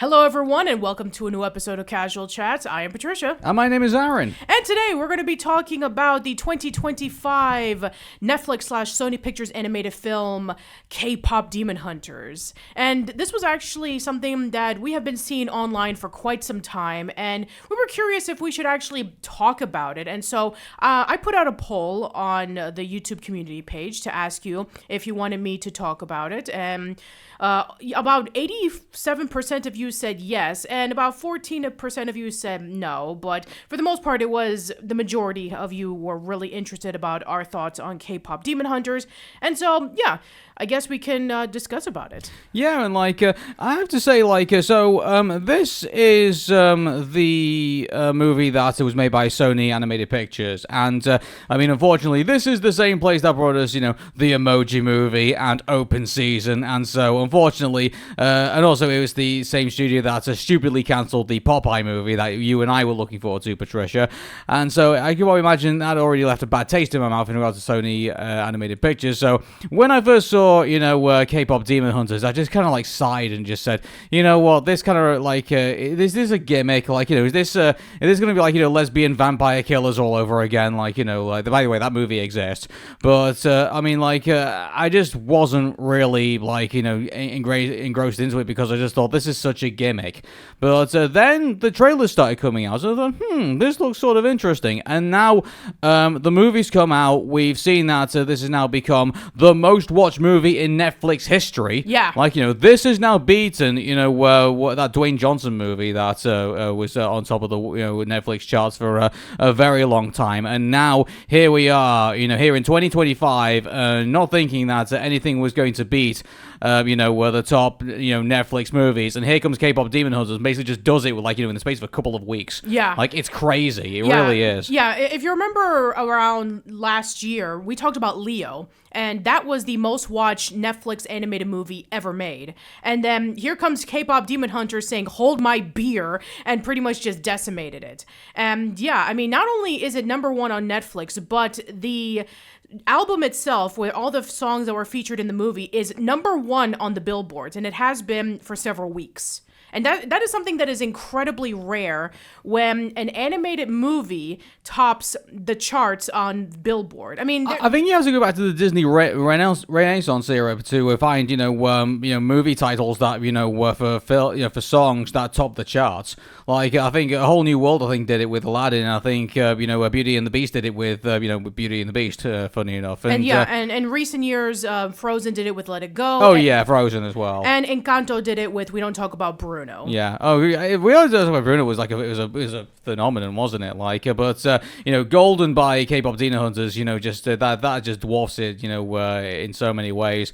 Hello, everyone, and welcome to a new episode of Casual Chats. I am Patricia. And my name is Arun. And today we're going to be talking about the 2025 Netflix/Sony Pictures animated film KPop Demon Hunters. And this was actually something that we have been seeing online for quite some time, and we were curious if we should actually talk about it. And so I put out a poll on the YouTube community page to ask you if you wanted me to talk about it. And about 87% of you said yes, and about 14% of you said no, but for the most part, it was the majority of you were really interested about our thoughts on K-pop Demon Hunters, and so, yeah, I guess we can discuss about it. Yeah, and I have to say, this is the movie that was made by Sony Animated Pictures, and unfortunately, this is the same place that brought us, the Emoji Movie and Open Season, and so unfortunately, and also it was the same studio that stupidly cancelled the Popeye movie that you and I were looking forward to, Patricia, and so I can well imagine that already left a bad taste in my mouth in regards to Sony Animated Pictures. So when I first saw K-pop Demon Hunters, I just kind of sighed and just said, you know what, this kind of is this a gimmick? Is this going to be lesbian vampire killers all over again? By the way, that movie exists, but I just wasn't really engrossed into it because I just thought this is such a gimmick. But then the trailers started coming out, so I thought, this looks sort of interesting. And now the movie's come out. We've seen that this has now become the most watched movie in Netflix history. Yeah. This has now beaten, that Dwayne Johnson movie that was on top of the Netflix charts for a very long time. And now here we are, here in 2025, not thinking that anything was going to beat the top, Netflix movies, and here comes K-pop Demon Hunters, basically just does it with, in the space of a couple of weeks. Yeah. It's crazy. It really is. Yeah, if you remember around last year, we talked about Leo, and that was the most watched Netflix animated movie ever made. And then here comes K-pop Demon Hunters saying, hold my beer, and pretty much just decimated it. And yeah, not only is it number one on Netflix, but the album itself, with all the songs that were featured in the movie, is number one on the Billboards, and it has been for several weeks. And that is something that is incredibly rare when an animated movie tops the charts on Billboard. I think you have to go back to the Disney Renaissance era to find movie titles that were for songs that top the charts. I think A Whole New World did it with Aladdin. I think Beauty and the Beast did it with Beauty and the Beast. Funny enough, and in recent years, Frozen did it with Let It Go. Oh yeah, Frozen as well. And Encanto did it with We Don't Talk About Bruno. Yeah. Oh, we always talk about Bruno was it was a phenomenon, wasn't it? But Golden by K-pop Demon Hunters, just that just dwarfs it, in so many ways.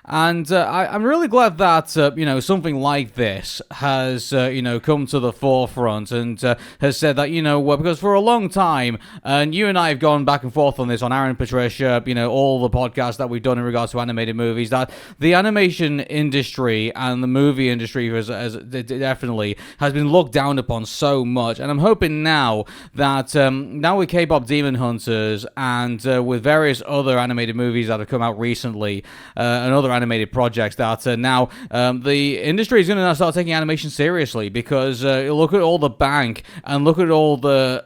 And I'm really glad that, something like this has, come to the forefront and has said that, because for a long time, and you and I have gone back and forth on this on Arun and Patricia, all the podcasts that we've done in regards to animated movies, that the animation industry and the movie industry has definitely has been looked down upon so much. And I'm hoping now that, now with K-pop Demon Hunters and with various other animated movies that have come out recently, and other animated projects, that now the industry is going to start taking animation seriously, because look at all the bank and look at all the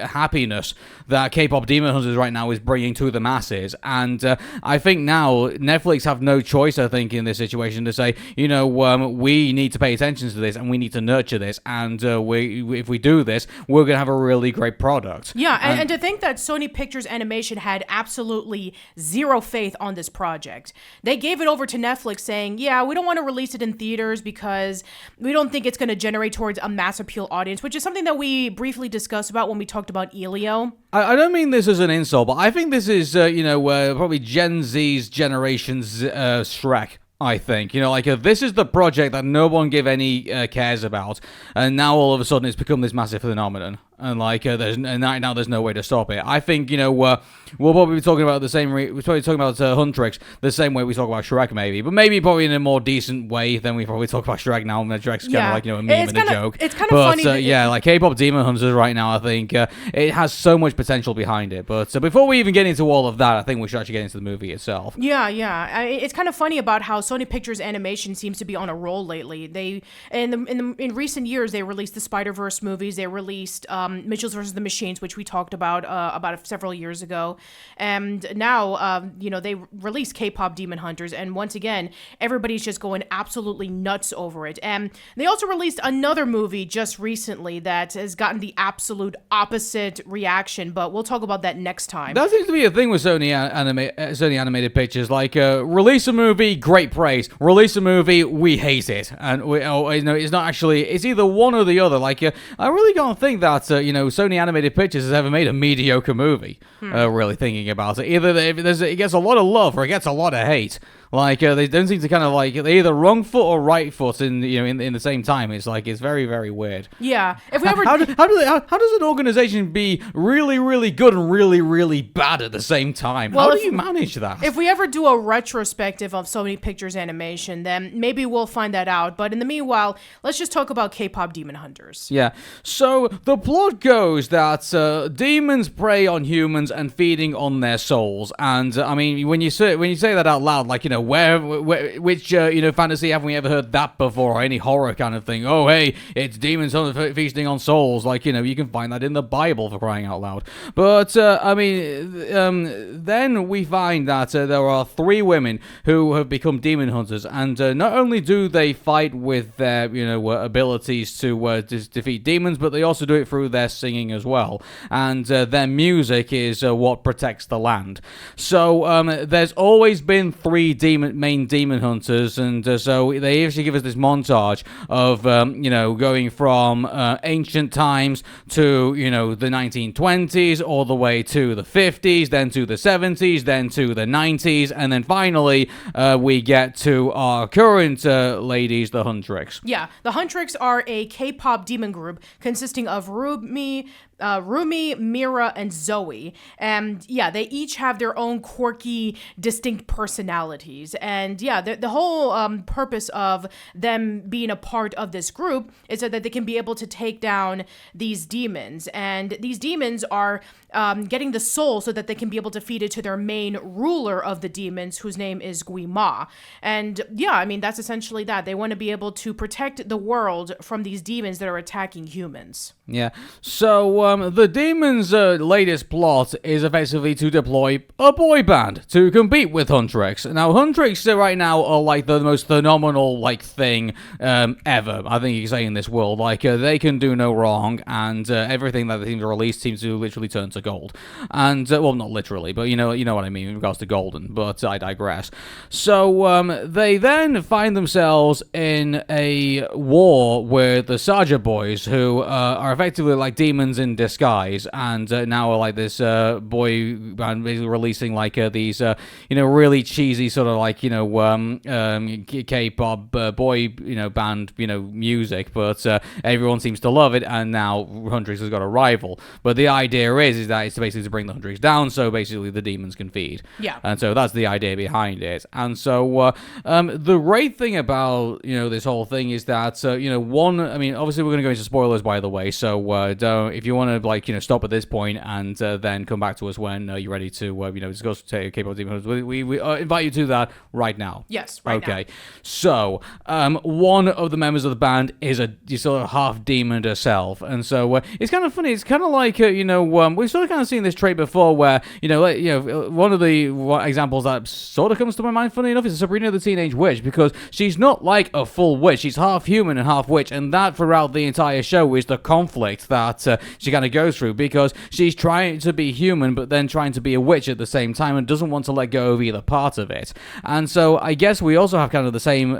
happiness that K-pop Demon Hunters right now is bringing to the masses. And I think now Netflix have no choice, I think, in this situation to say, we need to pay attention to this and we need to nurture this, and if we do this, we're going to have a really great product. Yeah, and to think that Sony Pictures Animation had absolutely zero faith on this project. They gave it over to Netflix saying, yeah, we don't want to release it in theaters because we don't think it's going to generate towards a mass appeal audience, which is something that we briefly discussed about when we talked about Elio. I don't mean this as an insult, but I think this is, probably Gen Z's generation's Shrek. I think, this is the project that no one gave any cares about, and now all of a sudden it's become this massive phenomenon. and like and right now there's no way to stop it. I think we'll probably be talking about the same. We're probably talking about Huntrix the same way we talk about Shrek, maybe, but maybe probably in a more decent way than we probably talk about Shrek now. Shrek's kind of like a meme and a joke. It's kind of funny. Like K-pop Demon Hunters right now, I think it has so much potential behind it. But before we even get into all of that, I think we should actually get into the movie itself. Yeah. It's kind of funny about how Sony Pictures Animation seems to be on a roll lately. They in recent years they released the Spider-Verse movies. They released Mitchell's vs. the Machines, which we talked about several years ago, and now they released K-pop Demon Hunters, and once again everybody's just going absolutely nuts over it. And they also released another movie just recently that has gotten the absolute opposite reaction, but we'll talk about that next time. That seems to be a thing with Sony Animated Pictures. Like, release a movie, great praise. Release a movie, we hate it, and it's not actually. It's either one or the other. Like, I really don't think that Sony Animated Pictures has ever made a mediocre movie. Really thinking about it, either it gets a lot of love or it gets a lot of hate. Like they don't seem to kind of like they either wrong foot or right foot in the same time. It's like it's very, very weird. Yeah. If we ever how does an organization be really, really good and really, really bad at the same time? Well, how do you manage that? If we ever do a retrospective of Sony Pictures Animation, then maybe we'll find that out. But in the meanwhile, let's just talk about K-pop Demon Hunters. Yeah. So the plot goes that demons prey on humans and feeding on their souls. And I mean, when you say that out loud, like which fantasy haven't we ever heard that before, or any horror kind of thing? Oh, hey, it's demons feasting on souls. Like, you can find that in the Bible, for crying out loud. But, then we find that there are 3 women who have become demon hunters, and not only do they fight with their, abilities to defeat demons, but they also do it through their singing as well. And their music is what protects the land. So, there's always been 3 main demon hunters, and so they actually give us this montage of going from ancient times to the 1920s, all the way to the 50s, then to the 70s, then to the 90s, and then finally we get to our current ladies, the Huntrix. Yeah, the Huntrix are a K-pop demon group consisting of Rumi, Mira, and Zoe. And yeah, they each have their own quirky, distinct personalities. And yeah, the whole purpose of them being a part of this group is so that they can be able to take down these demons. And these demons are getting the soul so that they can be able to feed it to their main ruler of the demons, whose name is Guima. And yeah, I mean, that's essentially that. They want to be able to protect the world from these demons that are attacking humans. Yeah. So, the demons' latest plot is effectively to deploy a boy band to compete with Huntrix. Now, Huntrix right now are like the most phenomenal thing ever, I think you can say, in this world. Like, they can do no wrong, and everything that they seem to release seems to literally turn to gold. And well, not literally, but you know what I mean in regards to golden. But I digress. So they then find themselves in a war with the Saja boys, who are effectively like demons in disguise, and now are like this boy band basically releasing these really cheesy sort of K-pop boy band music, but everyone seems to love it, and now Huntrix has got a rival. But the idea is that it's basically to bring the Huntrix down, so basically the demons can feed. Yeah. And so that's the idea behind it. And so the great thing about this whole thing is that one, I mean, obviously we're going to go into spoilers, by the way, so don't, if you want to stop at this point and then come back to us when you're ready to discuss K-pop Demon Hunters, we invite you to that right now. Yes, right now. Okay. So one of the members of the band is a sort of half demon herself, and so it's kind of funny. It's kind of like we've sort of kind of seen this trait before, where one of the examples that sort of comes to my mind, funny enough, is Sabrina the Teenage Witch, because she's not like a full witch. She's half human and half witch, and that throughout the entire show is the conflict that she kind of goes through, because she's trying to be human but then trying to be a witch at the same time, and doesn't want to let go of either part of it. And so I guess we also have kind of the same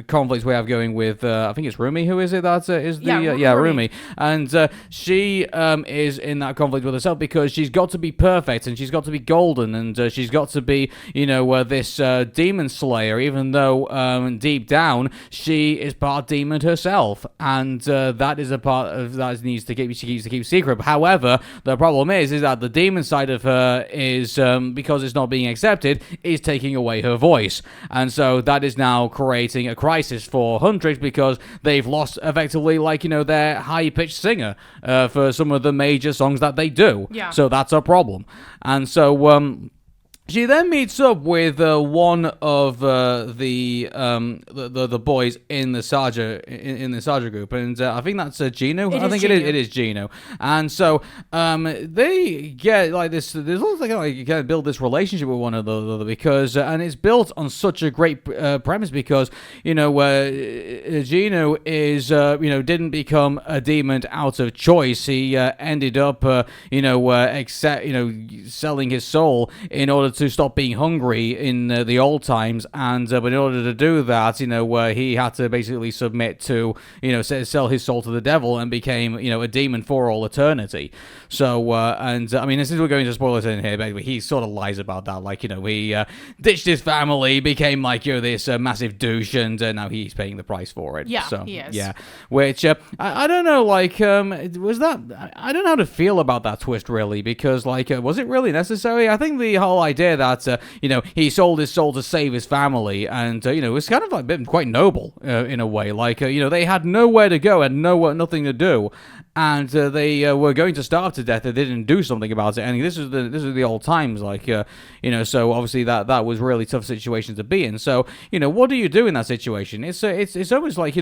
conflicts we have going with I think it's Rumi, who is it that is the Rumi, and she is in that conflict with herself, because she's got to be perfect and she's got to be golden, and she's got to be this demon slayer, even though deep down she is part demon herself, and that is a part of that needs to maybe she needs to keep secret. However, the problem is that the demon side of her is, because it's not being accepted, is taking away her voice. And so that is now creating a crisis for Huntrix because they've lost effectively, like, their high-pitched singer for some of the major songs that they do. Yeah. So that's a problem. And so, she then meets up with one of the boys in the Saja in the Saja group, and I think that's Gino. I think it is Gino. And so they get like this. There's looks like you can build this relationship with one another because and it's built on such a great premise because Gino is didn't become a demon out of choice. He ended up selling his soul in order to stop being hungry in the old times, and but in order to do that, he had to basically submit to, sell his soul to the devil and became, a demon for all eternity. So, and I mean, since we're going to spoilers in here, but he sort of lies about that, like, he ditched his family, became like, this massive douche, and now he's paying the price for it. Yeah, so, he is. Yeah, which I don't know, like, was that? I don't know how to feel about that twist really, because like, was it really necessary? I think the whole idea that he sold his soul to save his family, and it's kind of like been quite noble in a way. Like they had nowhere to go and nothing to do, and they were going to starve to death. They didn't do something about it. And this is the old times, like so obviously that was really tough situation to be in. So what do you do in that situation? It's almost like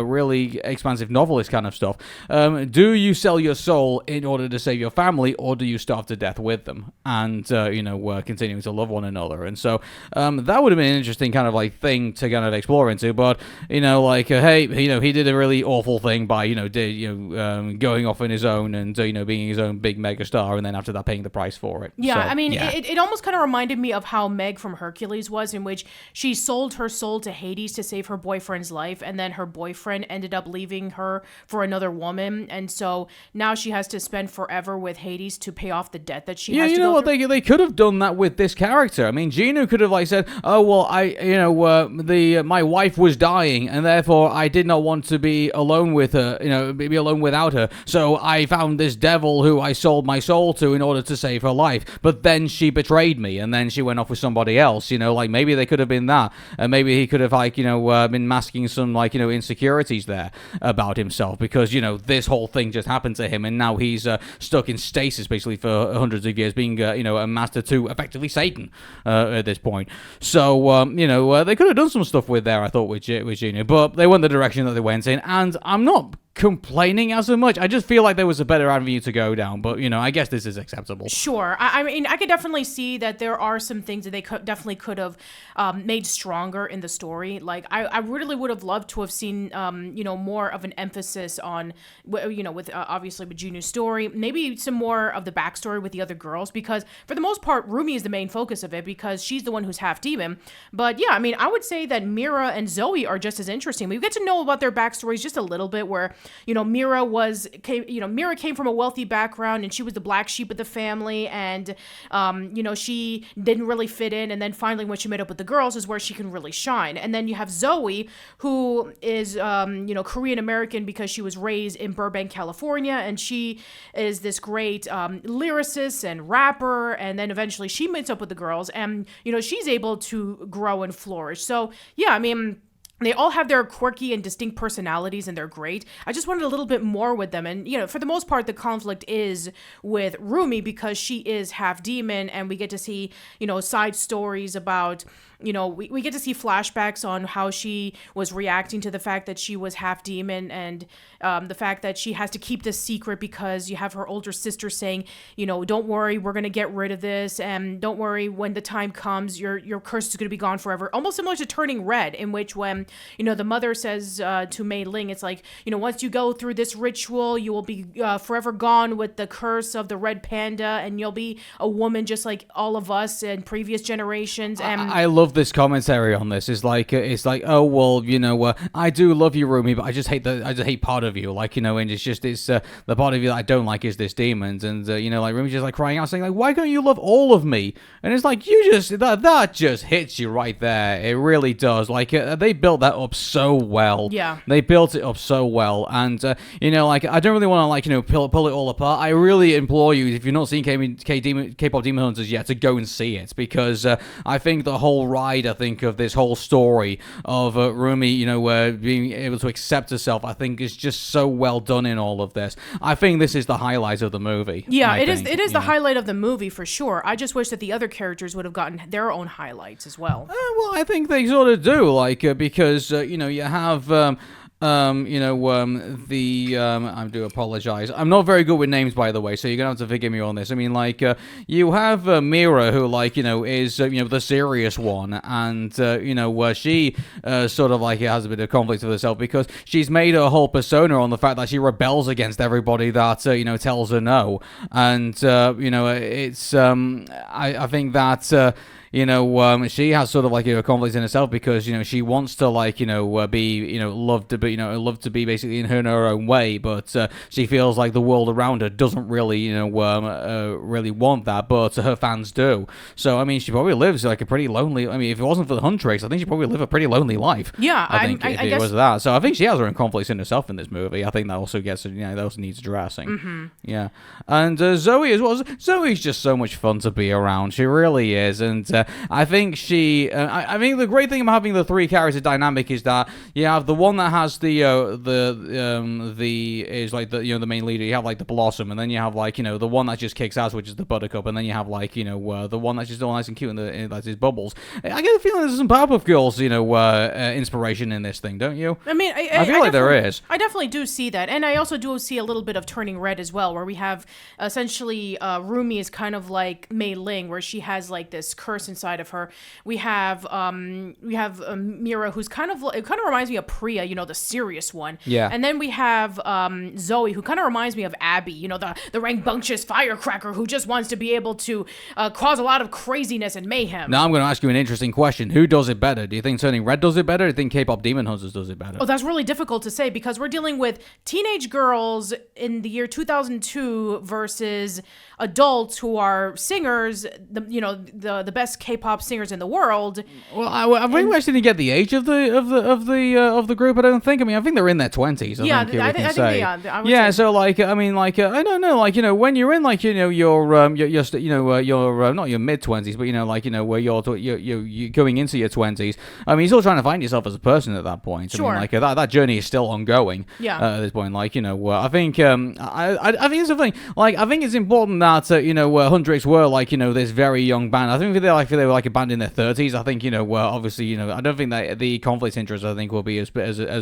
really expansive novelist kind of stuff. Do you sell your soul in order to save your family, or do you starve to death with them and continuing to love one another? And so that would have been an interesting kind of like thing to kind of explore into. But hey, he did a really awful thing by going off on his own and being his own big mega star, and then after that paying the price for it. Yeah, so, I mean, yeah. It almost kind of reminded me of how Meg from Hercules was, in which she sold her soul to Hades to save her boyfriend's life, and then her boyfriend ended up leaving her for another woman, and so now she has to spend forever with Hades to pay off the debt that she has to go through. They could have done that with this character. I mean, Gino could have like said, "Oh well, my wife was dying, and therefore I did not want to be alone with her. Be alone without her. So I found this devil who I sold my soul to in order to save her life. But then she betrayed me, and then she went off with somebody else. Like maybe they could have been that, and maybe he could have been masking some insecurities there about himself because this whole thing just happened to him, and now he's stuck in stasis basically for hundreds of years, being a master to effectively Satan at this point. So they could have done some stuff with there, I thought, with Gino, but they went the direction that they went in, and I'm not complaining as much. I just feel like there was a better avenue to go down, but I guess this is acceptable. Sure. I mean, I could definitely see that there are some things that they definitely could have made stronger in the story. Like I really would have loved to have seen more of an emphasis on with obviously with Junu's story, maybe some more of the backstory with the other girls, because for the most part Rumi is the main focus of it because she's the one who's half demon. But yeah, I mean, I would say that Mira and Zoe are just as interesting. We get to know about their backstories just a little bit, where Mira came from a wealthy background, and she was the black sheep of the family, and she didn't really fit in, and then finally when she met up with the girls is where she can really shine. And then you have Zoe, who is Korean American because she was raised in Burbank, California, and she is this great lyricist and rapper, and then eventually she meets up with the girls, and she's able to grow and flourish. So yeah, I mean, they all have their quirky and distinct personalities, and they're great. I just wanted a little bit more with them. And, for the most part, the conflict is with Rumi because she is half demon, and we get to see, side stories about, we get to see flashbacks on how she was reacting to the fact that she was half demon, and the fact that she has to keep this secret because you have her older sister saying, don't worry, we're going to get rid of this, and don't worry, when the time comes, your curse is going to be gone forever. Almost similar to Turning Red, in which when the mother says to Mei Ling, it's like, once you go through this ritual, you will be forever gone with the curse of the red panda, and you'll be a woman just like all of us in previous generations. And I love this commentary on this. It's like, oh well, I do love you, Rumi, but I just hate part of you, and it's the part of you that I don't like is this demons, and Rumi's just like crying out, saying like, why can't you love all of me? And it's like, you just that just hits you right there. It really does. Like they built built that up so well. Yeah. They built it up so well, and like, I don't really want to, like, pull it all apart. I really implore you, if you've not seen K-pop Demon Hunters yet, to go and see it, because I think the whole ride, I think, of this whole story of Rumi, being able to accept herself, I think is just so well done in all of this. I think this is the highlight of the movie. Yeah, it is the highlight of the movie for sure. I just wish that the other characters would have gotten their own highlights as well. Well, I think they sort of do, like, because you have I do apologize. I'm not very good with names, by the way, so you're gonna have to forgive me on this. I mean, like, you have Mira, who, like, is the serious one, and she sort of, like, has a bit of conflict with herself, because she's made her whole persona on the fact that she rebels against everybody that tells her no, and it's I think that. She has sort of, like, a conflict in herself, because she wants to, like, be loved to be basically in her own way, but she feels like the world around her doesn't really really want that, but her fans do. So I mean, she probably lives, like, a pretty lonely. I mean, if it wasn't for the Huntrix, I think she probably live a pretty lonely life. Yeah, I think if it was that. So I think she has her own conflicts in herself in this movie. I think that also gets that also needs addressing. Mm-hmm. Yeah, and Zoe as well. Zoe's just so much fun to be around. She really is, and I think she. I think the great thing about having the three character dynamic is that you have the one that has the is like the main leader. You have, like, the Blossom, and then you have, like, the one that just kicks ass, which is the Buttercup, and then you have, like, the one that's just all nice and cute, and that's his Bubbles. I get the feeling there's some Powerpuff Girls inspiration in this thing, don't you? I mean, I feel like there is. I definitely do see that, and I also do see a little bit of Turning Red as well, where we have essentially Rumi is kind of like Mei Ling, where she has, like, this curse inside of her. We have Mira, who's kind of reminds me of Priya, the serious one. Yeah. And then we have Zoe, who kind of reminds me of Abby, the rambunctious firecracker who just wants to be able to cause a lot of craziness and mayhem. Now I'm going to ask you an interesting question. Who does it better? Do you think Turning Red does it better? Or do you think K-pop Demon Hunters does it better? Oh, that's really difficult to say, because we're dealing with teenage girls in the year 2002 versus adults who are singers, the best K-pop singers in the world. Well, I think we actually didn't get the age of the group. I don't think. I mean, I think they're in their 20s. I think they are. Yeah. So, like, I mean, like, I don't know, like, when you're in, like, your not your mid 20s, but where you're going into your 20s. I mean, you're still trying to find yourself as a person at that point. Sure. I mean, like, that journey is still ongoing. Yeah. At this point, like, I think I think it's the thing. Like, I think it's important that Huntrix were, like, this very young band. I think if they were like a band in their 30s, I think obviously I don't think that the conflict interest, I think, will be as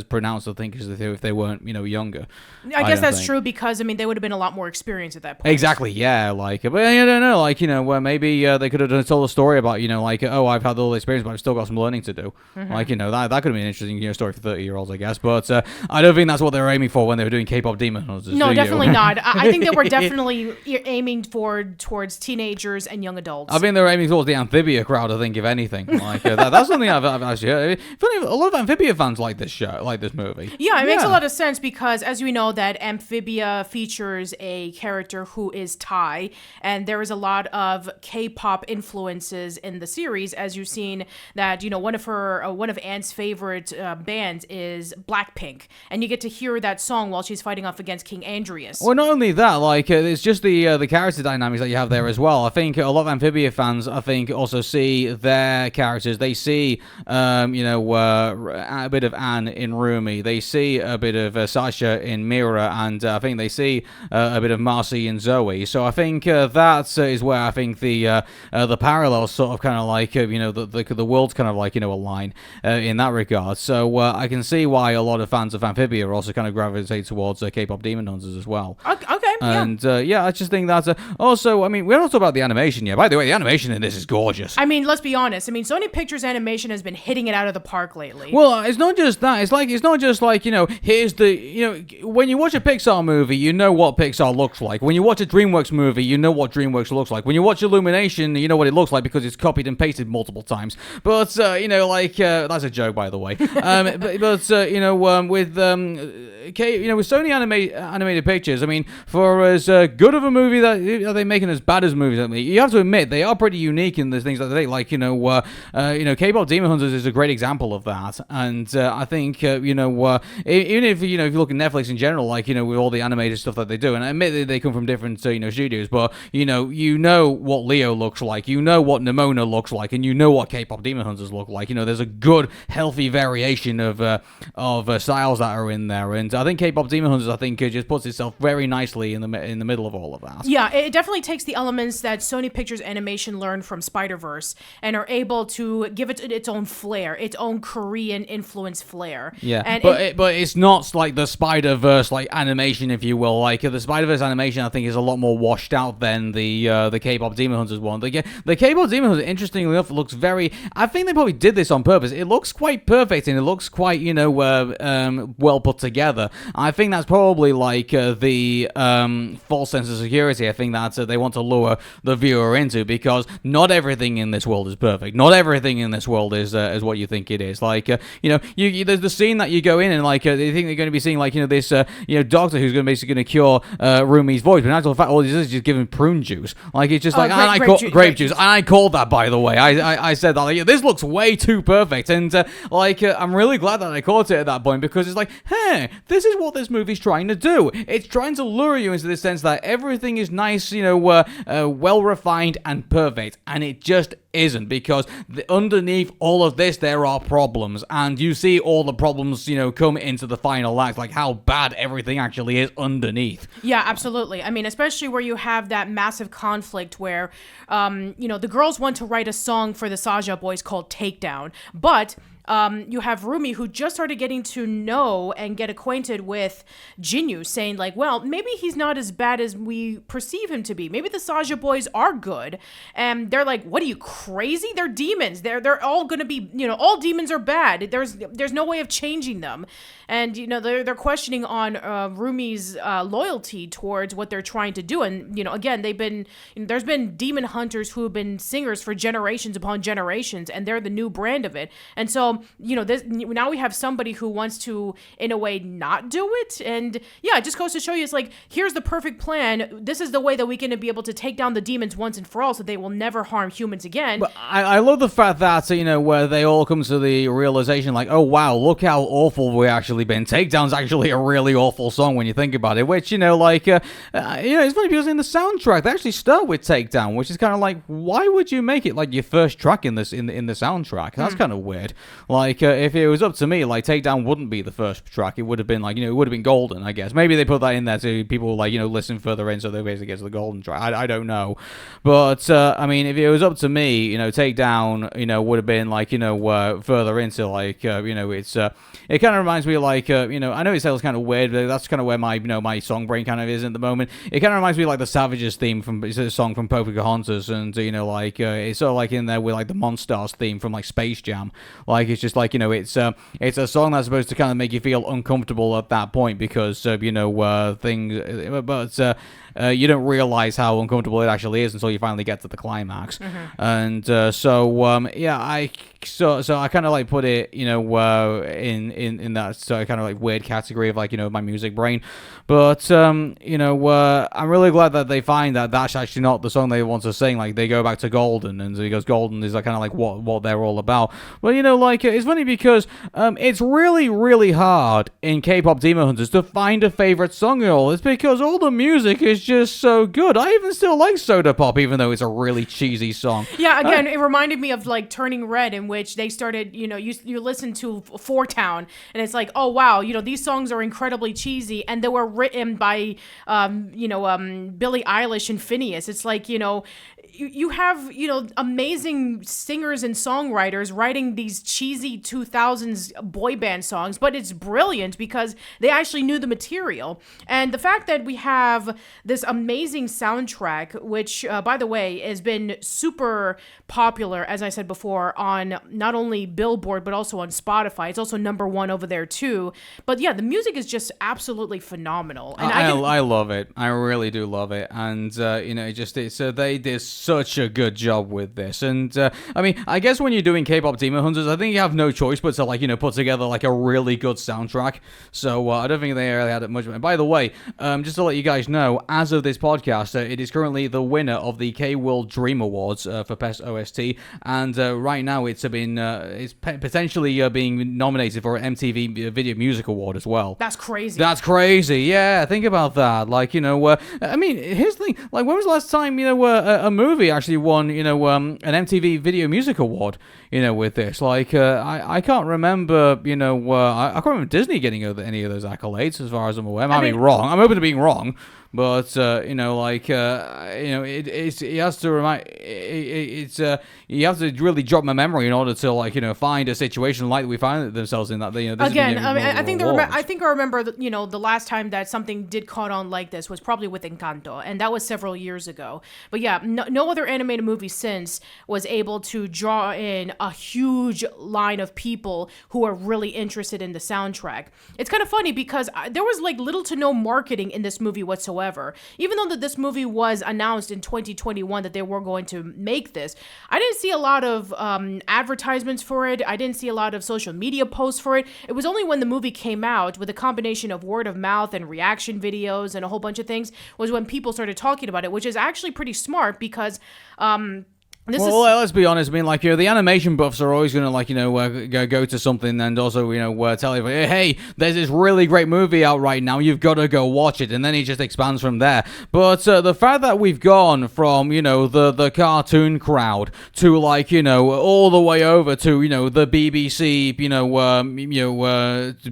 pronounced, I think, as if they weren't younger. I guess that's true, because I mean they would have been a lot more experienced at that point. Exactly, yeah. Like, but I don't know, like, where maybe they could have told a story about like, oh, I've had all the experience, but I've still got some learning to do. Mm-hmm. Like, that could have been an interesting story for 30-year-olds, I guess. But I don't think that's what they were aiming for when they were doing K-pop Demon Hunters. No, definitely not. I think they were definitely aiming towards teenagers and young adults. I think they were aiming towards the Amphibia crowd, I think, if anything. Like, that's something I've actually heard. Funny, a lot of Amphibia fans like this show, like this movie. Yeah, it makes a lot of sense, because as we know that Amphibia features a character who is Thai, and there is a lot of K-pop influences in the series, as you've seen that one of Anne's favorite bands is Blackpink, and you get to hear that song while she's fighting off against King Andreas. Well, not only that, like, it's just the character dynamics that you have there as well. I think a lot of Amphibia fans, I think, also see their characters. They see, a bit of Anne in Rumi. They see a bit of Sasha in Mira, and I think they see a bit of Marcy in Zoe. So I think that is where I think the parallels sort of kind of like the worlds kind of like align in that regard. So I can see why a lot of fans of Amphibia also kind of gravitate towards K-pop Demon Hunters as well. Okay. And I just think that's also. I mean, we don't talk about the animation yet. By the way, the animation in this is gorgeous. I mean, let's be honest. I mean, Sony Pictures Animation has been hitting it out of the park lately. Well, it's not just that. It's not just like here's the when you watch a Pixar movie, you know what Pixar looks like. When you watch a DreamWorks movie, you know what DreamWorks looks like. When you watch Illumination, you know what it looks like because it's copied and pasted multiple times. But that's a joke, by the way. With Sony animated pictures, I mean, for as good of a movie that are they making as bad as movies, I mean, you have to admit they are pretty unique in this things like that. Like, K-pop Demon Hunters is a great example of that. And I think, even if, if you look at Netflix in general, like, with all the animated stuff that they do, and admittedly they come from different, studios, but, you know what Leo looks like, you know what Nimona looks like, and you know what K-pop Demon Hunters look like. There's a good, healthy variation of styles that are in there. And I think K-pop Demon Hunters, just puts itself very nicely in the middle of all of that. Yeah, it definitely takes the elements that Sony Pictures Animation learned from Spider-Verse and are able to give it its own flair, its own Korean influence flair. Yeah, and but it's not like the Spider-Verse like animation, if you will. Like the Spider-Verse animation, I think is a lot more washed out than the K-pop Demon Hunters one. The K-pop Demon Hunters, interestingly enough, looks very. I think they probably did this on purpose. It looks quite perfect and it looks quite well put together. I think that's probably like the false sense of security. I think that they want to lure the viewer into, because not everything in this world is perfect. Not everything in this world is what you think it is. Like there's the scene that you go in and like they think they're going to be seeing like this doctor who's basically going to cure Rumi's voice, but in actual fact all he does is just give him prune juice. Like it's just grape juice. And I called that, by the way. I said that like, this looks way too perfect, and I'm really glad that I caught it at that point, because it's like, hey, this is what this movie's trying to do. It's trying to lure you into this sense that everything is nice, well refined and perfect, and it just isn't, because underneath all of this there are problems, and you see all the problems come into the final act, like how bad everything actually is underneath. Yeah, absolutely. I mean, especially where you have that massive conflict where the girls want to write a song for the Saja boys called Takedown, but you have Rumi, who just started getting to know and get acquainted with Jinyu, saying like, well, maybe he's not as bad as we perceive him to be. Maybe the Saja boys are good. And they're like, what are you, crazy? They're demons. They're all going to be, all demons are bad. There's no way of changing them. And, they're questioning on Rumi's loyalty towards what they're trying to do. And, again, there's been demon hunters who have been singers for generations upon generations, and they're the new brand of it. And so, now we have somebody who wants to, in a way, not do it. And yeah, it just goes to show you, it's like, here's the perfect plan. This is the way that we can be able to take down the demons once and for all, so they will never harm humans again. But I love the fact that, where they all come to the realization, like, oh, wow, look how awful we actually been. Takedown's actually a really awful song when you think about it, which, it's funny because in the soundtrack, they actually start with Takedown, which is kind of like, why would you make it like your first track in the soundtrack? That's kind of weird. Like, if it was up to me, like, Takedown wouldn't be the first track. It would have been, like, it would have been Golden, I guess. Maybe they put that in there so people, like, listen further in so they basically get to the Golden track. I don't know. But, I mean, if it was up to me, Takedown, would have been, like, further into, like, it's, it kind of reminds me, like, I know it sounds kind of weird, but that's kind of where my, my song brain kind of is at the moment. It kind of reminds me, like, the Savages theme it's a song from Pocahontas, and, it's sort of, like, in there with, like, the Monstars theme from, like, Space Jam. Like, it's just like, it's a song that's supposed to kind of make you feel uncomfortable at that point, because things, but you don't realize how uncomfortable it actually is until you finally get to the climax. And so I kind of like put it, in that kind of like weird category of like, my music brain. But I'm really glad that they find that that's actually not the song they want to sing. Like, they go back to Golden, and because Golden is like kind of like what they're all about. But it's funny because it's really, really hard in K-pop Demon Hunters to find a favorite song at all. It's because all the music is just so good. I even still like Soda Pop, even though it's a really cheesy song. Yeah, again, it reminded me of like Turning Red, in which they started, you listen to Four Town, and it's like, oh wow, these songs are incredibly cheesy, and they were written by, Billie Eilish and Phineas. It's like, you have, amazing singers and songwriters writing these cheesy 2000s boy band songs, but it's brilliant because they actually knew the material. And the fact that we have this amazing soundtrack, which, by the way, has been super popular, as I said before, on not only Billboard, but also on Spotify. It's also #1 over there, too. But yeah, the music is just absolutely phenomenal. And I love it. I really do love it. And, they did such a good job with this. And I mean, I guess when you're doing K-pop Demon Hunters, I think you have no choice but to, like, you know, put together like a really good soundtrack. So I don't think they really had it much. And by the way, just to let you guys know, as of this podcast, it is currently the winner of the K-World Dream Awards for Best OST, and right now it's potentially being nominated for an MTV Video Music Award as well. That's crazy. That's crazy. Yeah, think about that. Like, you know, I mean, here's the thing. Like, when was the last time, you know, a movie actually won, you know, an MTV Video Music Award, you know, with this? Like, I can't remember, you know, I can't remember Disney getting any of those accolades, as far as I'm aware. I mean, wrong. I'm open to being wrong. But you know, like you know, it has to remind you have to really jog my memory in order to, like, you know, find a situation like we find themselves in that. You know, again, I mean, I think I remember that, you know, the last time that something did caught on like this was probably with Encanto, and that was several years ago. But yeah, no other animated movie since was able to draw in a huge line of people who are really interested in the soundtrack. It's kind of funny because there was like little to no marketing in this movie whatsoever. Even though that this movie was announced in 2021 that they were going to make this, I didn't see a lot of advertisements for it. I didn't see a lot of social media posts for it. It was only when the movie came out, with a combination of word of mouth and reaction videos and a whole bunch of things, was when people started talking about it, which is actually pretty smart because let's be honest. I mean, like, you know, the animation buffs are always going to, like, you know, go to something and also, you know, tell everybody, hey, there's this really great movie out right now. You've got to go watch it. And then he just expands from there. But the fact that we've gone from, you know, the cartoon crowd to, like, you know, all the way over to, you know, the BBC,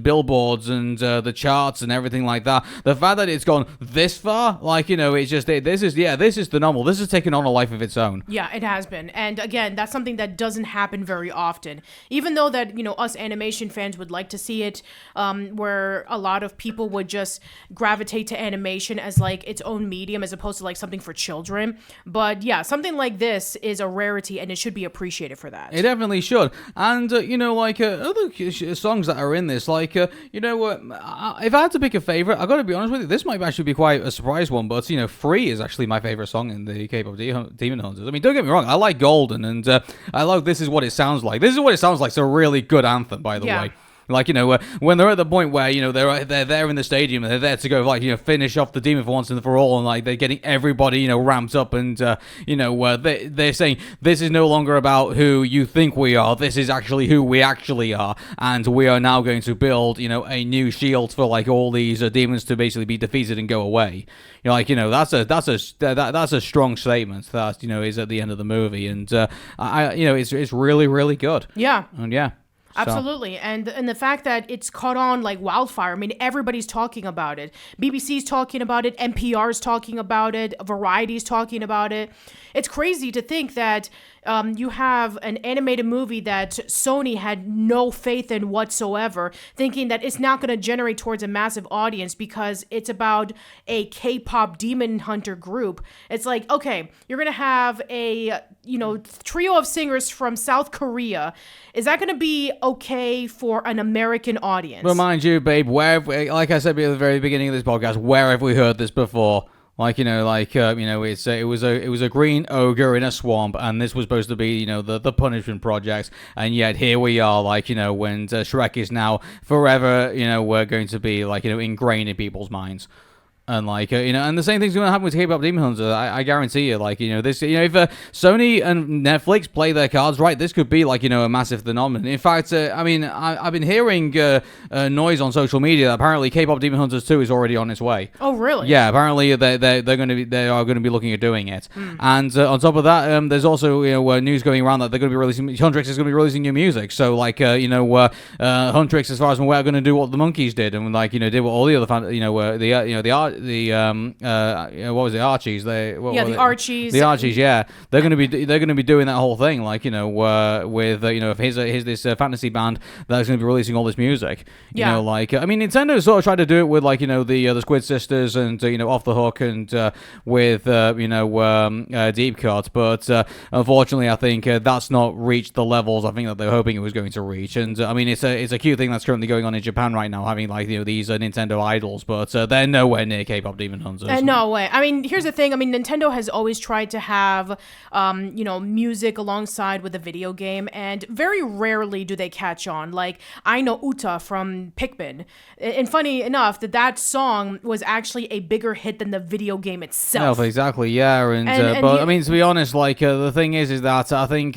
billboards and the charts and everything like that. The fact that it's gone this far, like, you know, it's just, this is the normal. This has taken on a life of its own. Yeah, it has been. And again, that's something that doesn't happen very often, even though that, you know, us animation fans would like to see it, where a lot of people would just gravitate to animation as like its own medium as opposed to like something for children. But yeah, something like this is a rarity and it should be appreciated for that. It definitely should. And you know, like other songs that are in this, like you know, if I had to pick a favorite, I got to be honest with you, this might actually be quite a surprise one, but you know, Free is actually my favorite song in the K-pop Demon Hunters. I mean, don't get me wrong, I like Golden, and I love This Is What It Sounds Like. This is what it sounds like. It's a really good anthem, by the way. Like, you know, when they're at the point where, you know, they're there in the stadium and they're there to go, like, you know, finish off the demon for once and for all, and like they're getting everybody, you know, ramped up, and you know, they're saying this is no longer about who you think we are. This is actually who we actually are, and we are now going to build, you know, a new shield for like all these demons to basically be defeated and go away. You know, like, you know, that's a strong statement that, you know, is at the end of the movie, and you know, it's really, really good. Yeah. And yeah. Absolutely. And the fact that it's caught on like wildfire. I mean, everybody's talking about it. BBC's talking about it. NPR's talking about it. Variety's talking about it. It's crazy to think that you have an animated movie that Sony had no faith in whatsoever, thinking that it's not going to generate towards a massive audience because it's about a K-pop demon hunter group. It's like, okay, you're going to have a, you know, trio of singers from South Korea. Is that going to be okay for an American audience? Well, mind you, babe, like I said at the very beginning of this podcast, where have we heard this before? Like, you know, like, you know, it was a green ogre in a swamp, and this was supposed to be, you know, the punishment project, and yet here we are, like, you know, when Shrek is now forever, you know, we're going to be, like, you know, ingrained in people's minds. And like, you know, and the same thing's going to happen with K-pop Demon Hunters. I guarantee you, like, you know, this, you know, if Sony and Netflix play their cards right, this could be like, you know, a massive phenomenon. In fact, I mean, I've been hearing noise on social media that apparently K-pop Demon Hunters 2 is already on its way. Oh, really? Yeah, apparently they are going to be looking at doing it. And on top of that, there's also, you know, news going around that they're going to be releasing, Huntrix is going to be releasing new music. So like, you know, Huntrix, as far as I'm aware, are going to do what the Monkeys did, and like, you know, did what all the other you know, what was it, Archies? The Archies. The Archies, yeah. They're gonna be doing that whole thing, like, you know, with you know, if here's this fantasy band that's gonna be releasing all this music. You know, like, I mean, Nintendo sort of tried to do it with, like, you know, the Squid Sisters and you know, Off the Hook, and with you know, Deep Cut, but unfortunately, I think that's not reached the levels I think that they were hoping it was going to reach. And I mean, it's a cute thing that's currently going on in Japan right now, having, like, you know, these Nintendo idols, but they're nowhere near remake K-pop Demon Hunters. No way. I mean, here's the thing. I mean, Nintendo has always tried to have, music alongside with a video game, and very rarely do they catch on. Like, I know Uta from Pikmin. And funny enough, that song was actually a bigger hit than the video game itself. No, exactly, yeah. But I mean, to be honest, like, the thing is that I think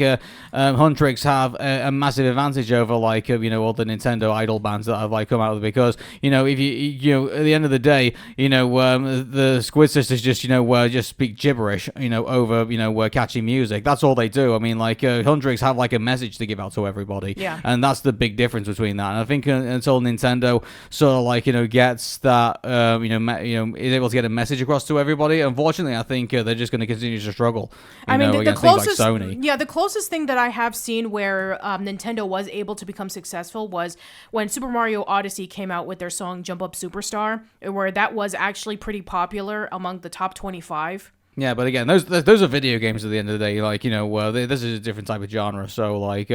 Huntrix have a massive advantage over, like, all the Nintendo idol bands that have, like, come out with it, because, if you at the end of the day, the Squid Sisters just, just speak gibberish, over, catchy music. That's all they do. I mean, like, Huntrix have, like, a message to give out to everybody. Yeah. And that's the big difference between that. And I think until Nintendo sort of, like, gets that, is able to get a message across to everybody, unfortunately, I think they're just going to continue to struggle, the closest, like Sony. Yeah, the closest thing that I have seen where Nintendo was able to become successful was when Super Mario Odyssey came out with their song Jump Up Superstar, where that was actually pretty popular among the top 25. Yeah, but again, those are video games at the end of the day. Like, this is a different type of genre. So, like,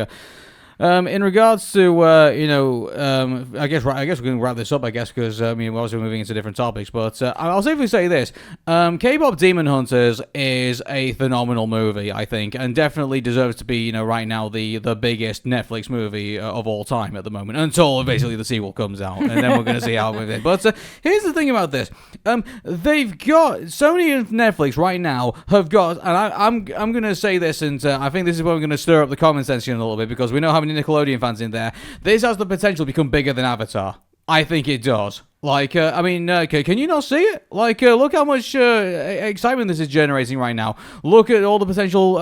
in regards to, I guess we're going to wrap this up, I guess, because, we're also moving into different topics. But I'll safely say this. K-Pop Demon Hunters is a phenomenal movie, I think, and definitely deserves to be, right now, the biggest Netflix movie of all time at the moment, until basically the sequel comes out, and then we're going to see how it is. But here's the thing about this. They've got, Sony and Netflix right now have got, and I'm going to say this, and I think this is where we're going to stir up the comment section a little bit, because we know how many Nickelodeon fans in there. This has the potential to become bigger than Avatar. I think it does. Like, can you not see it? Like, look how much excitement this is generating right now. Look at all the potential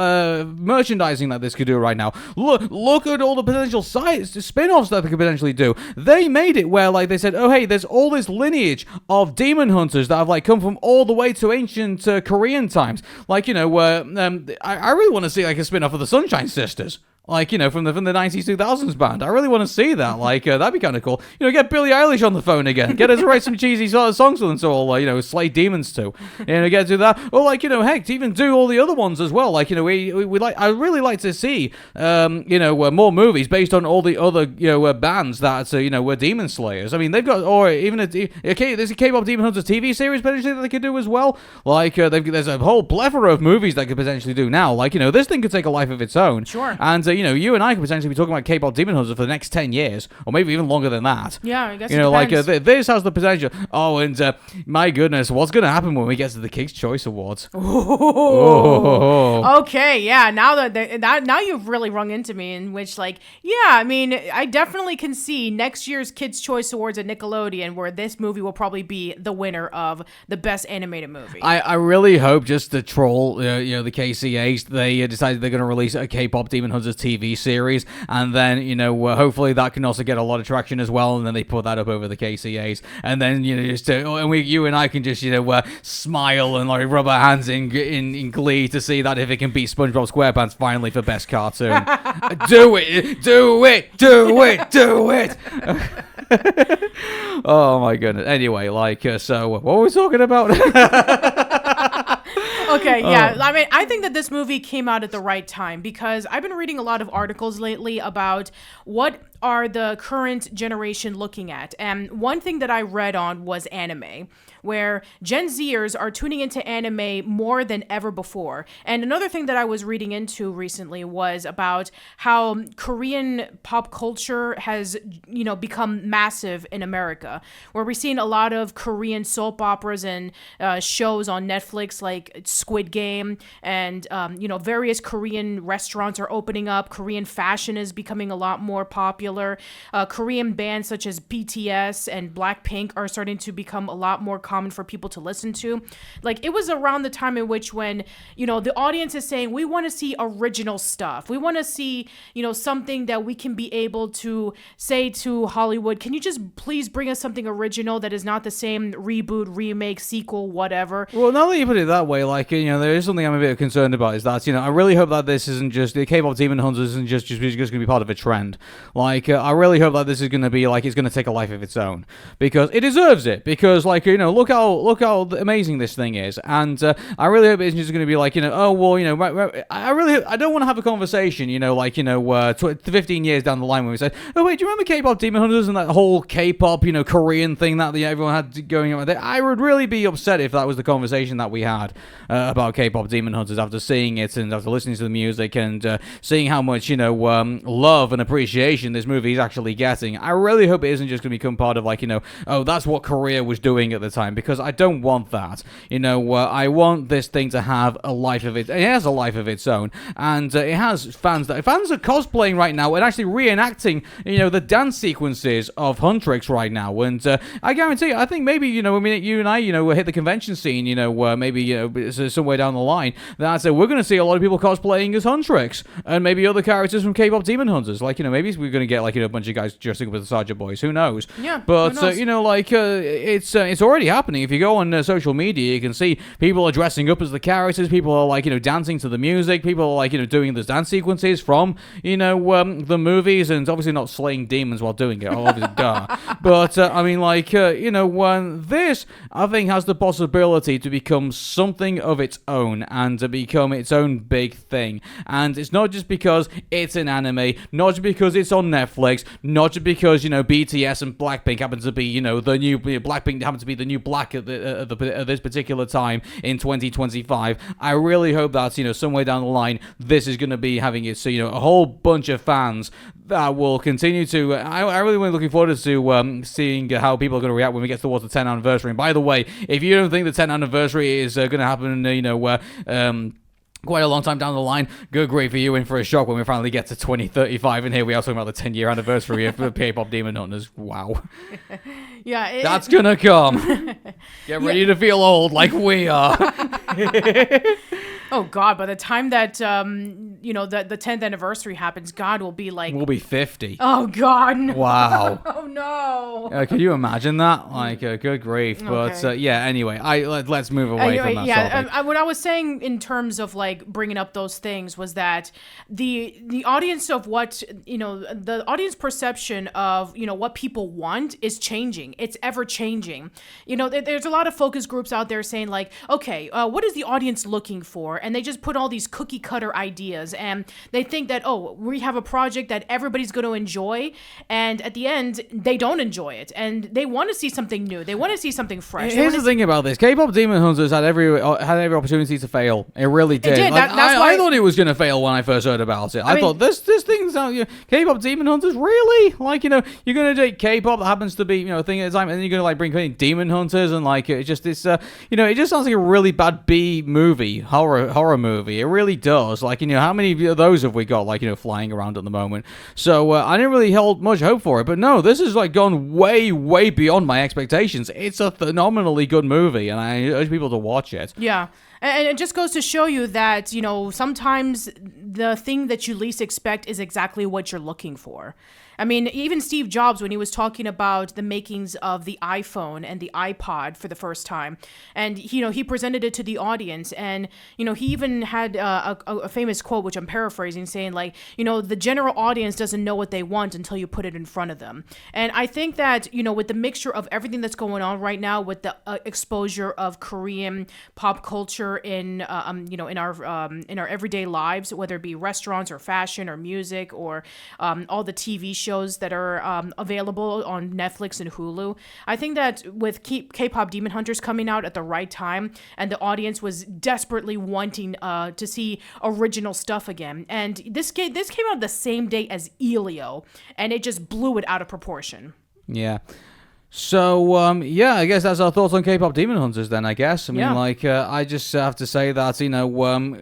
merchandising that this could do right now. Look at all the potential spin-offs that they could potentially do. They made it where, like, they said, oh, hey, there's all this lineage of demon hunters that have, like, come from all the way to ancient Korean times. Like, I really want to see, like, a spin-off of the Sunshine Sisters. Like, from the 90s, 2000s band. I really want to see that. Like, that'd be kind of cool. Get Billie Eilish on the phone again. Get her to write some cheesy sort of songs with us all, slay demons to. Get to do that. Or, like, heck, to even do all the other ones as well. Like, we like, I really like to see, more movies based on all the other, bands that, were demon slayers. I mean, they've got, or even there's a K-Pop Demon Hunters TV series potentially that they could do as well. Like, there's a whole plethora of movies they could potentially do now. Like, this thing could take a life of its own. Sure. And, you and I could potentially be talking about K-Pop Demon Hunters for the next 10 years, or maybe even longer than that. Yeah, I guess this has the potential. Oh, and my goodness, what's going to happen when we get to the Kids' Choice Awards? Oh. Okay, yeah, now you've really rung into me, in which, like, yeah, I mean, I definitely can see next year's Kids' Choice Awards at Nickelodeon, where this movie will probably be the winner of the Best Animated Movie. I really hope, just to troll, the KCAs, they decided they're going to release a K-Pop Demon Hunters TV series, and then hopefully that can also get a lot of traction as well, and then they put that up over the KCAs, and then you and I can just smile and like rub our hands in glee to see that if it can beat SpongeBob SquarePants finally for best cartoon. do it. Oh my goodness. Anyway, so what were we talking about? Okay, yeah. I mean, I think that this movie came out at the right time, because I've been reading a lot of articles lately about what are the current generation looking at. And one thing that I read on was anime, where Gen Zers are tuning into anime more than ever before. And another thing that I was reading into recently was about how Korean pop culture has, become massive in America, where we're seeing a lot of Korean soap operas and shows on Netflix, like Squid Game, and, various Korean restaurants are opening up. Korean fashion is becoming a lot more popular. Korean bands such as BTS and Blackpink are starting to become a lot more common for people to listen to. Like, it was around the time in which when, the audience is saying, we want to see original stuff. We want to see, something that we can be able to say to Hollywood, can you just please bring us something original that is not the same reboot, remake, sequel, whatever. Well, now that you put it that way, there is something I'm a bit concerned about, is that, I really hope that this isn't just, the K-Pop Demon Hunters isn't just going to be part of a trend. like, I really hope that this is going to be, like, it's going to take a life of its own. Because it deserves it. Because, like, you know, look how amazing this thing is. And I really hope it's just going to be like, you know, oh, well, you know, I don't want to have a conversation, you know, like, you know, 15 years down the line when we say, oh, wait, do you remember K-pop Demon Hunters and that whole K-pop, you know, Korean thing that everyone had going on with it? I would really be upset if that was the conversation that we had about K-pop Demon Hunters after seeing it and after listening to the music and seeing how much, you know, love and appreciation this movie is actually getting. I really hope it isn't just going to become part of, like, you know, oh, that's what Korea was doing at the time, because I don't want that. You know, I want this thing to have a life of it. It has a life of its own, and it has fans are cosplaying right now and actually reenacting, you know, the dance sequences of Huntrix right now. And I guarantee you, I think maybe, you know, I mean, you and I, you know, hit the convention scene, you know, maybe, you know, somewhere down the line, that we're going to see a lot of people cosplaying as Huntrix, and maybe other characters from K-pop Demon Hunters. Like, you know, maybe we're going to get, like, you know, a bunch of guys dressing up as the Sergeant Boys. Who knows? Yeah, but who knows? You know, like, it's already happening. If you go on social media, you can see people are dressing up as the characters. People are, like, you know, dancing to the music. People are, like, you know, doing the dance sequences from, you know, the movies, and obviously not slaying demons while doing it. Obviously, duh. But I mean, like, you know, this I think has the possibility to become something of its own and to become its own big thing. And it's not just because it's an anime, not just because it's on Netflix, not just because, you know, BTS and Blackpink happen to be, you know, the new Blackpink happen to be the new Black at this particular time in 2025. I really hope that, you know, somewhere down the line, this is going to be having its, you know, a whole bunch of fans that will continue to. I really am looking forward to seeing how people are going to react when we get towards the 10th anniversary. And by the way, if you don't think the 10th anniversary is going to happen, you know, quite a long time down the line, good grief, for you in for a shock when we finally get to 2035, and here we are talking about the 10-year anniversary of K-pop Demon Hunters. Wow. Yeah. That's gonna come. Get ready to feel old like we are. Oh God! By the time that you know, the 10th anniversary happens, God will be like, we'll be 50. Oh God! No. Wow. Oh no! Can you imagine that? Like, good grief. But Okay. yeah. Anyway, let's move away from that topic. What I was saying in terms of, like, bringing up those things was that the audience of what, you know, the audience perception of, you know, what people want is changing. It's ever changing. You know, there's a lot of focus groups out there saying, like, okay, what is the audience looking for? And they just put all these cookie cutter ideas, and they think that, oh, we have a project that everybody's going to enjoy, and at the end they don't enjoy it, and they want to see something new. They want to see something fresh. Here's the thing about this: K-pop Demon Hunters had every opportunity to fail. It really did. It did. Like, That's why I thought it was going to fail when I first heard about it. I mean, thought this thing's K-pop Demon Hunters, really? Like, you know, you're going to take K-pop that happens to be, you know, a thing at a time, and then you're going to, like, bring in Demon Hunters, and, like, it's just this, you know, it just sounds like a really bad B movie, horror movie. It really does. Like, you know, how many of those have we got, like, you know, flying around at the moment? So I didn't really hold much hope for it, but no, this has, like, gone way, way beyond my expectations. It's a phenomenally good movie, and I urge people to watch it. Yeah. And it just goes to show you that, you know, sometimes the thing that you least expect is exactly what you're looking for. I mean, even Steve Jobs, when he was talking about the makings of the iPhone and the iPod for the first time, and, you know, he presented it to the audience, and, you know, he even had a famous quote, which I'm paraphrasing, saying, like, you know, the general audience doesn't know what they want until you put it in front of them. And I think that, you know, with the mixture of everything that's going on right now, with the exposure of Korean pop culture in, you know, in our everyday lives, whether it be restaurants or fashion or music or all the TV shows that are available on Netflix and Hulu. I think that with K-pop Demon Hunters coming out at the right time, and the audience was desperately wanting to see original stuff again, and this came out the same day as Elio, and it just blew it out of proportion. Yeah. So, yeah, I guess that's our thoughts on K-pop Demon Hunters then, I guess. I mean, like, I just have to say that, you know,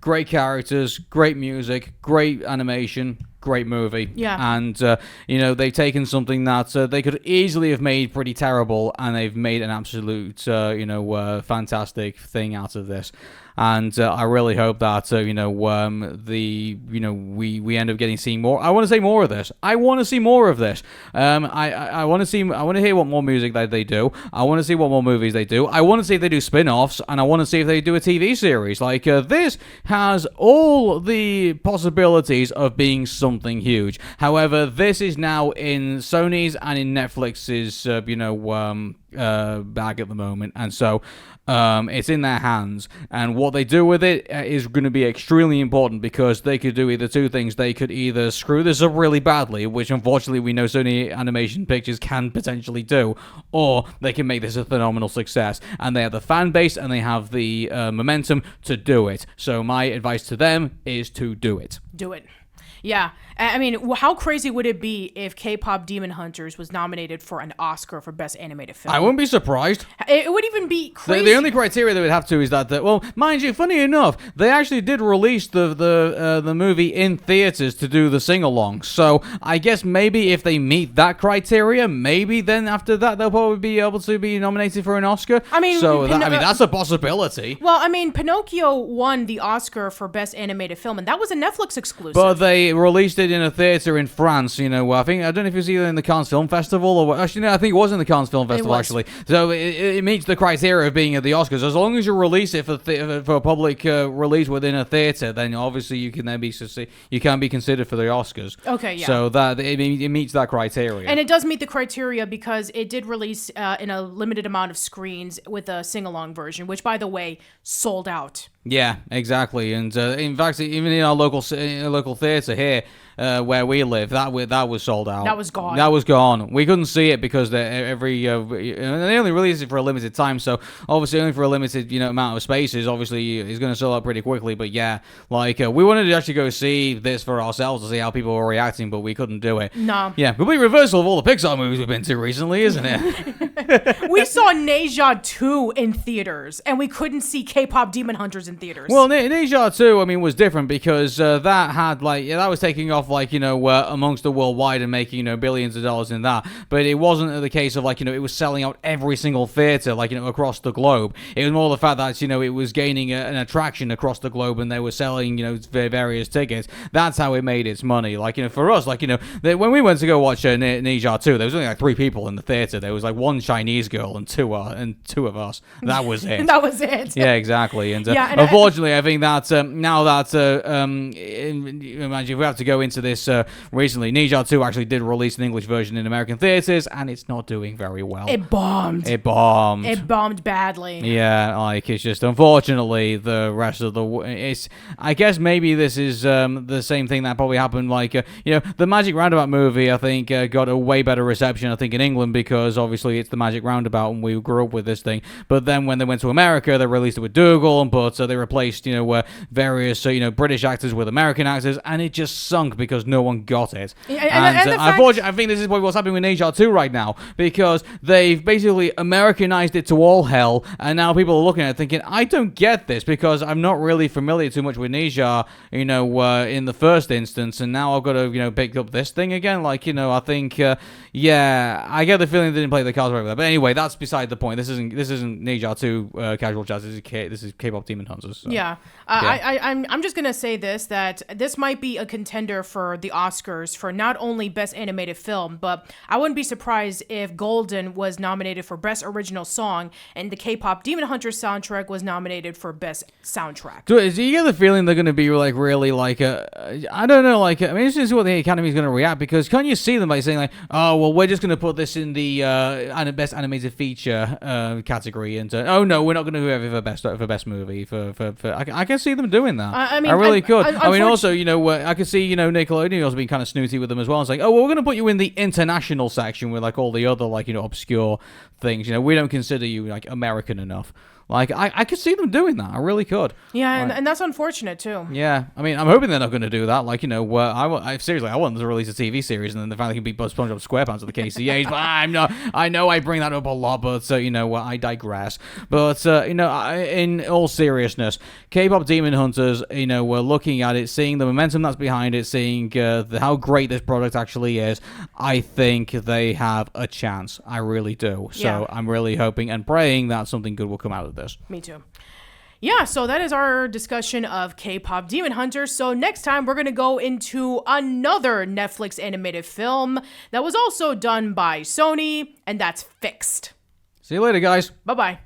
great characters, great music, great animation, great movie. Yeah. And, you know, they've taken something that they could easily have made pretty terrible, and they've made an absolute, you know, fantastic thing out of this. and I really hope that we end up seeing more. I want to see more of this. I want to see more of this. I want to hear what more music that they do. I want to see what more movies they do. I want to see if they do spin-offs, and I want to see if they do a TV series. This has all the possibilities of being something huge. However, this is now in Sony's and in Netflix's bag at the moment, and so it's in their hands, and what they do with it is going to be extremely important, because they could do either two things. They could either screw this up really badly, which unfortunately we know Sony Animation Pictures can potentially do, or they can make this a phenomenal success, and they have the fan base and they have the momentum to do it. So my advice to them is to do it. Do it. Yeah. I mean, how crazy would it be if K-pop Demon Hunters was nominated for an Oscar for Best Animated Film? I wouldn't be surprised. It would even be crazy. The only criteria they would have to is that, well, mind you, funny enough, they actually did release the movie in theaters to do the sing-along. So I guess maybe if they meet that criteria, maybe then after that they'll probably be able to be nominated for an Oscar. I mean, that's a possibility. Well, I mean, Pinocchio won the Oscar for Best Animated Film, and that was a Netflix exclusive. But they released it in a theater in France. I don't know if it was either in the Cannes Film Festival or actually no, I think it was in the Cannes Film Festival actually. So it meets the criteria of being at the Oscars. As long as you release it for a public release within a theater, then obviously you can be considered for the Oscars. Okay, yeah. So that it meets that criteria. And it does meet the criteria because it did release in a limited amount of screens with a sing-along version, which by the way sold out. Yeah, exactly. And in fact, even in our local theater here, where we live, that was sold out. That was gone. That was gone. We couldn't see it because they only released it for a limited time. So obviously, only for a limited amount of spaces. Obviously, it's going to sell out pretty quickly. But yeah, we wanted to actually go see this for ourselves to see how people were reacting, but we couldn't do it. No. Yeah, complete reversal of all the Pixar movies we've been to recently, isn't it? We saw Neja 2 in theaters, and we couldn't see K-pop Demon Hunters in theaters. Well, Neja 2, was different because that had that was taking off amongst the worldwide and making billions of dollars in that. But it wasn't the case of it was selling out every single theater across the globe. It was more the fact that it was gaining an attraction across the globe, and they were selling various tickets. That's how it made its money. For us, when we went to go watch Neja 2, there was only 3 people in the theater. There was 1 Chinese girl and two of us. That was it. That was it. Yeah, exactly. And unfortunately, I think that now that imagine we have to go into this recently. Neja 2 actually did release an English version in American theaters, and it's not doing very well. It bombed. It bombed. It bombed badly. Yeah, it's just unfortunately the rest of the. I guess maybe this is the same thing that probably happened. The Magic Roundabout movie, I think, got a way better reception. I think in England because obviously it's the Magic Roundabout, and we grew up with this thing. But then when they went to America, they released it with Dougal, but they replaced various British actors with American actors, and it just sunk because no one got it. And unfortunately, I think this is what's happening with Neja 2 right now, because they've basically Americanized it to all hell, and now people are looking at it thinking, I don't get this because I'm not really familiar too much with Neja, in the first instance, and now I've got to pick up this thing again. I think I get the feeling they didn't play the cards very well. But anyway, that's beside the point. This isn't Neja 2 Casual Jazz. This is K-pop Demon Hunters. So. Yeah. I'm just gonna say that this might be a contender for the Oscars for not only Best Animated Film, but I wouldn't be surprised if Golden was nominated for Best Original Song and the K-pop Demon Hunters soundtrack was nominated for Best Soundtrack. Do you get the feeling they're going to be really I don't know, this is what the Academy is going to react, because can't you see them saying oh well, we're just going to put this in the Best Animated Feature category, and oh no, we're not going to do it for best movie I can see them doing that. I really could. Also, I could see Nickelodeon also being kind of snooty with them as well, and saying, oh well, we're going to put you in the international section with all the other obscure things. We don't consider you American enough. I could see them doing that. I really could. Yeah, and that's unfortunate too. Yeah, I'm hoping they're not going to do that. Seriously, I want them to release a TV series, and then they finally can beat SpongeBob SquarePants at the KCAs. But I'm not. I know I bring that up a lot, but I digress. But in all seriousness, K-pop Demon Hunters, we're looking at it, seeing the momentum that's behind it, seeing how great this product actually is. I think they have a chance. I really do. So yeah. I'm really hoping and praying that something good will come out of this. Me too. Yeah, so that is our discussion of K-pop Demon Hunters. So next time we're going to go into another Netflix animated film that was also done by Sony, and that's Fixed. See you later, guys. Bye-bye.